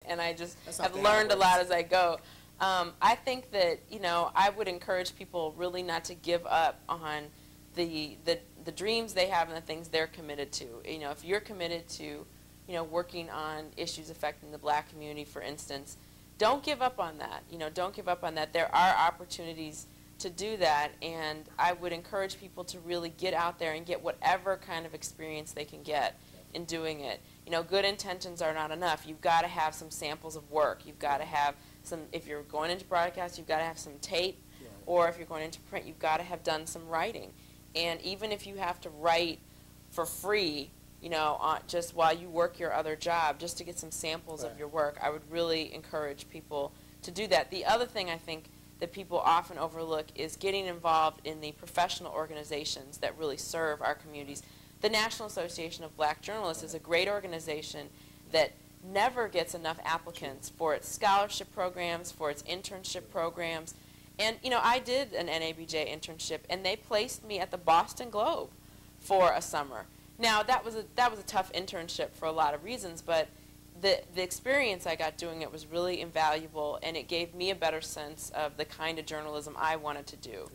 and I just have learned a lot as I go. I think that, you know, I would encourage people really not to give up on the dreams they have and the things they're committed to. You know, if you're committed to, you know, working on issues affecting the black community, for instance, don't give up on that. You know, don't give up on that. There are opportunities to do that, and I would encourage people to really get out there and get whatever kind of experience they can get in doing it. You know, good intentions are not enough. You've got to have some samples of work. You've got to have some, if you're going into broadcast, you've got to have some tape, or if you're going into print, you've got to have done some writing. And even if you have to write for free, you know, just while you work your other job, just to get some samples of your work, I would really encourage people to do that. The other thing I think that people often overlook is getting involved in the professional organizations that really serve our communities. The National Association of Black Journalists is a great organization that never gets enough applicants for its scholarship programs, for its internship programs. And, you know, I did an NABJ internship, and they placed me at the Boston Globe for a summer. Now, that was a tough internship for a lot of reasons, but the experience I got doing it was really invaluable, and it gave me a better sense of the kind of journalism I wanted to do.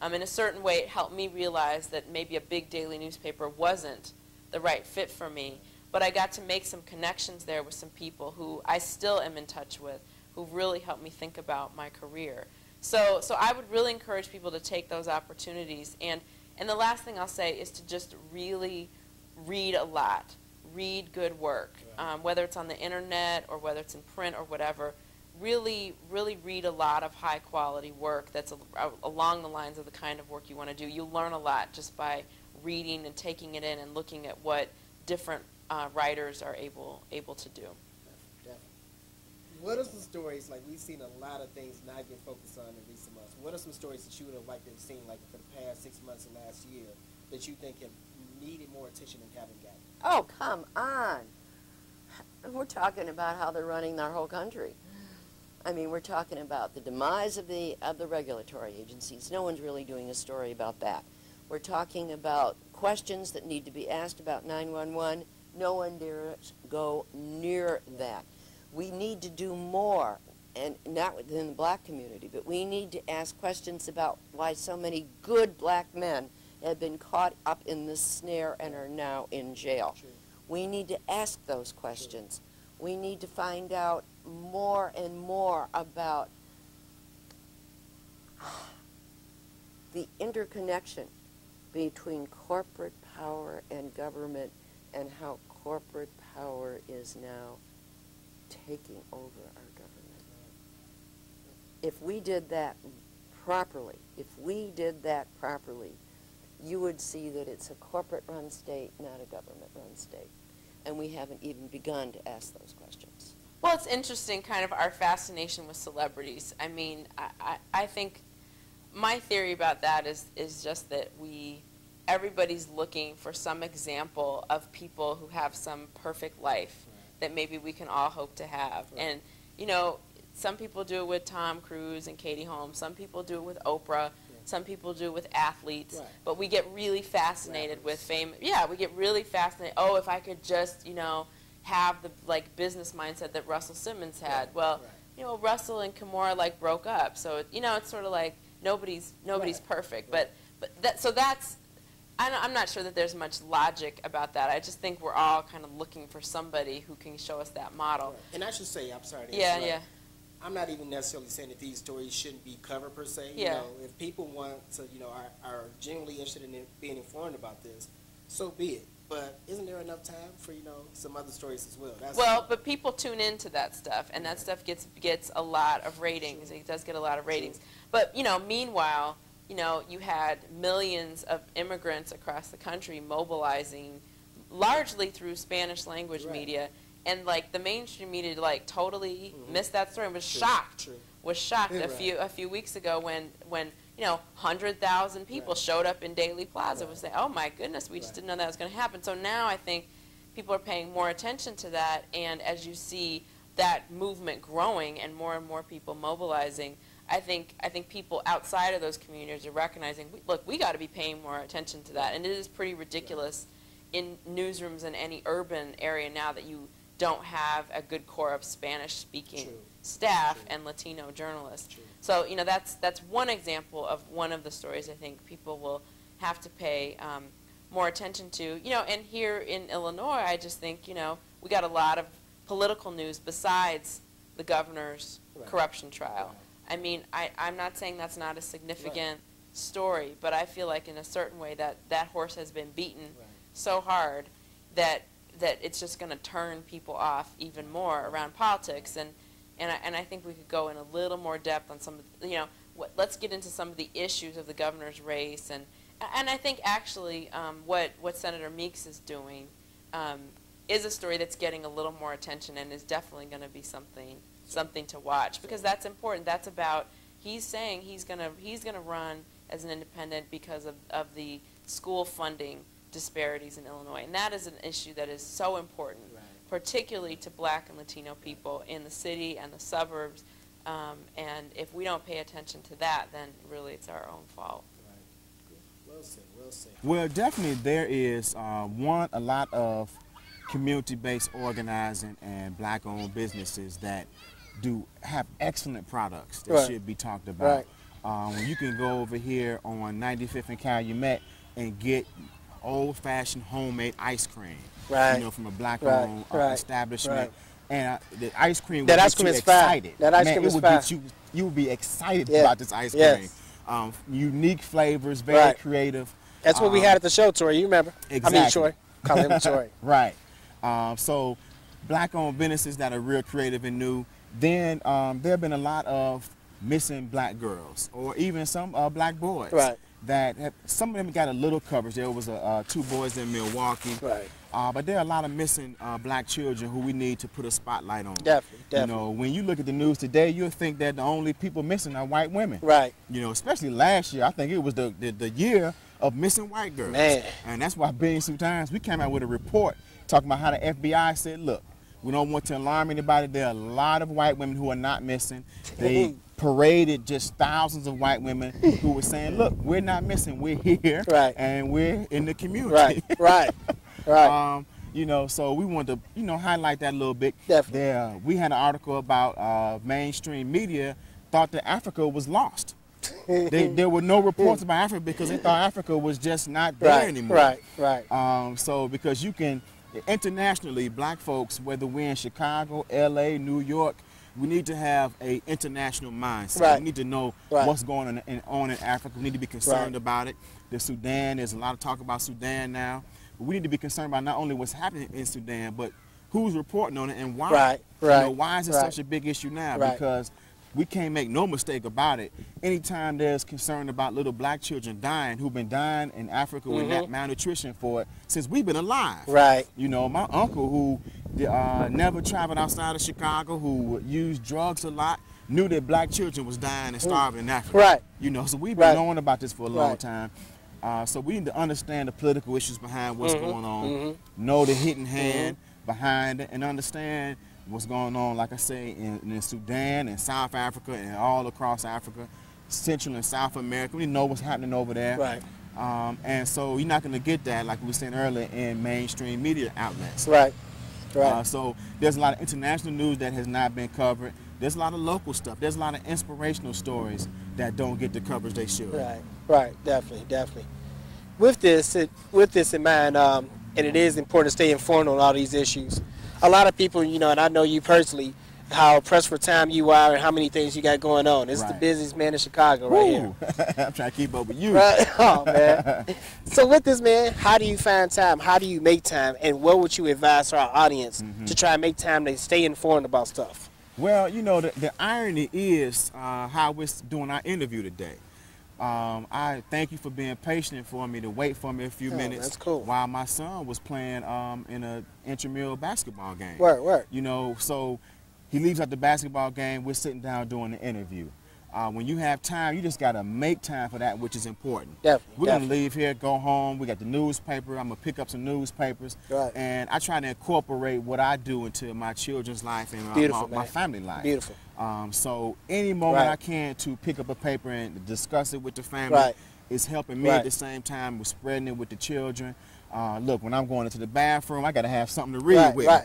Right. In a certain way, it helped me realize that maybe a big daily newspaper wasn't the right fit for me, but I got to make some connections there with some people who I still am in touch with, who really helped me think about my career. So I would really encourage people to take those opportunities, and the last thing I'll say is to just really read a lot. Read good work, whether it's on the internet or whether it's in print or whatever. Really read a lot of high quality work that's along the lines of the kind of work you want to do. You'll learn a lot just by reading and taking it in and looking at what different writers are able to do. Definitely. What are some stories, like we've seen a lot of things not get focused on in recent months, what are some stories that you would have liked to have seen, like for the past 6 months and last year, that you think have needed more attention and haven't gotten? Oh, come on. We're talking about how they're running our whole country. I mean, we're talking about the demise of the regulatory agencies. No one's really doing a story about that. We're talking about questions that need to be asked about 911. No one dares go near that. We need to do more, and not within the black community, but we need to ask questions about why so many good black men have been caught up in this snare and are now in jail. True. We need to ask those questions. True. We need to find out more and more about the interconnection between corporate power and government, and how corporate power is now taking over our government. If we did that properly, you would see that it's a corporate-run state, not a government-run state. And we haven't even begun to ask those questions. Well, it's interesting, kind of our fascination with celebrities. I mean, I think my theory about that is just that everybody's looking for some example of people who have some perfect life that maybe we can all hope to have. And, you know, some people do it with Tom Cruise and Katie Holmes. Some people do it with Oprah. Some people do it with athletes. But we get really fascinated with fame. Yeah, we get really fascinated. Oh, if I could just, you know, have the business mindset that Russell Simmons had. Well, you know, Russell and Kimura broke up. So, you know, it's sort of like nobody's perfect. But that's, I'm not sure that there's much logic about that. I just think we're all kind of looking for somebody who can show us that model. And I should say, I'm sorry to interrupt. Yeah. I'm not even necessarily saying that these stories shouldn't be covered per se. Yeah. You know, if people want to, you know, are genuinely interested in being informed about this, so be it. But isn't there enough time for, you know, some other stories as well? But people tune into that stuff, and that stuff gets a lot of ratings. It does get a lot of ratings. But, you know, meanwhile, you know, you had millions of immigrants across the country mobilizing, largely through Spanish language media, and the mainstream media totally missed that story and was shocked. Was shocked a few weeks ago when you know 100,000 people showed up in Daily Plaza. Was saying, oh my goodness, we just didn't know that was going to happen. So now I think people are paying more attention to that, and as you see that movement growing and more people mobilizing, I think people outside of those communities are recognizing, look, we got to be paying more attention to that. And it is pretty ridiculous in newsrooms in any urban area now that you don't have a good core of Spanish-speaking True. staff True. and Latino journalists. True. So, you know, that's one example of one of the stories I think people will have to pay more attention to. You know, and here in Illinois, I just think, you know, we got a lot of political news besides the governor's Right. corruption trial. Right. I mean, I'm not saying that's not a significant story, but I feel like in a certain way that horse has been beaten Right. so hard that it's just going to turn people off even more around politics. And I think we could go in a little more depth on some of the, you know, let's get into some of the issues of the governor's race. And I think actually what Senator Meeks is doing is a story that's getting a little more attention and is definitely going to be something to watch, because that's important. That's about, he's saying he's gonna run as an independent because of the school funding disparities in Illinois, and that is an issue that is so important, Right. particularly to Black and Latino people in the city and the suburbs. And if we don't pay attention to that, then really it's our own fault. Right. Well said. Well said. Well, definitely there is a lot of community-based organizing and Black-owned businesses that have excellent products that Right. should be talked about. Right. You can go over here on 95th and Calumet and get old-fashioned homemade ice cream, Right. you know, from a Black-owned Right. establishment. Right. And the ice cream That will ice get you cream is fire. excited. That ice Man, cream it is will fire. get you will be excited Yeah. about this ice Yes. cream. Unique flavors, very Right. creative. That's what we had at the show, Toure. You remember? Exactly. I mean, Troy. Call him Troy. Right. So Black-owned businesses that are real creative and new. Then there have been a lot of missing Black girls, or even some Black boys. Right. Some of them got a little coverage. There was 2 boys in Milwaukee. Right. But there are a lot of missing Black children who we need to put a spotlight on. Definitely. You know, when you look at the news today, you'll think that the only people missing are white women. Right. You know, especially last year. I think it was the year of missing white girls. Man. And that's why Billions Two Times, we came out with a report talking about how the FBI said, look, we don't want to alarm anybody. There are a lot of white women who are not missing. They paraded just thousands of white women who were saying, look, we're not missing. We're here. Right. And we're in the community. Right. Right. Right. You know, so we wanted to, you know, highlight that a little bit. Definitely. We had an article about mainstream media thought that Africa was lost. There were no reports about Africa because they thought Africa was just not there anymore. Right. Right. So because you can, internationally, Black folks, whether we're in Chicago, LA, New York, we need to have a international mindset. Right. We need to know Right. what's going on in Africa. We need to be concerned Right. about it. The Sudan, there's a lot of talk about Sudan now. But we need to be concerned about not only what's happening in Sudan, but who's reporting on it and why. Right. You Right. know, why is it Right. such a big issue now? Right. Because we can't make no mistake about it. Anytime there's concern about little Black children dying, who've been dying in Africa with malnutrition for it since we've been alive. Right. You know, my uncle who never traveled outside of Chicago, who used drugs a lot, knew that Black children was dying and starving in Africa. Right. You know, so we've been Right. knowing about this for a long Right. time. So we need to understand the political issues behind what's going on, know the hidden hand behind it, and understand what's going on, like I say, in Sudan and South Africa and all across Africa, Central and South America. We know what's happening over there. Right. And so you're not going to get that, like we were saying earlier, in mainstream media outlets. Right. Right. So there's a lot of international news that has not been covered. There's a lot of local stuff. There's a lot of inspirational stories that don't get the coverage they should. Right. Right. Definitely. Definitely. With this in mind, and it is important to stay informed on all these issues. A lot of people, you know, and I know you personally, how pressed for time you are and how many things you got going on. This is the Right. busiest man in Chicago right here. Woo. I'm trying to keep up with you. Right. Oh, man. So with this, man, how do you find time? How do you make time? And what would you advise to our audience to try and make time to stay informed about stuff? Well, you know, the irony is how we're doing our interview today. I thank you for being patient for me to wait for me a few minutes. That's cool. While my son was playing in an intramural basketball game. Word. You know, so he leaves out the basketball game. We're sitting down doing the interview. When you have time, you just got to make time for that which is important. Definitely. We're going to leave here, go home. We got the newspaper. I'm going to pick up some newspapers. Right. And I try to incorporate what I do into my children's life and my family life. Beautiful. So any moment Right. I can to pick up a paper and discuss it with the family Right. is helping me Right. at the same time with spreading it with the children. Look, when I'm going into the bathroom, I got to have something to read Right, with right,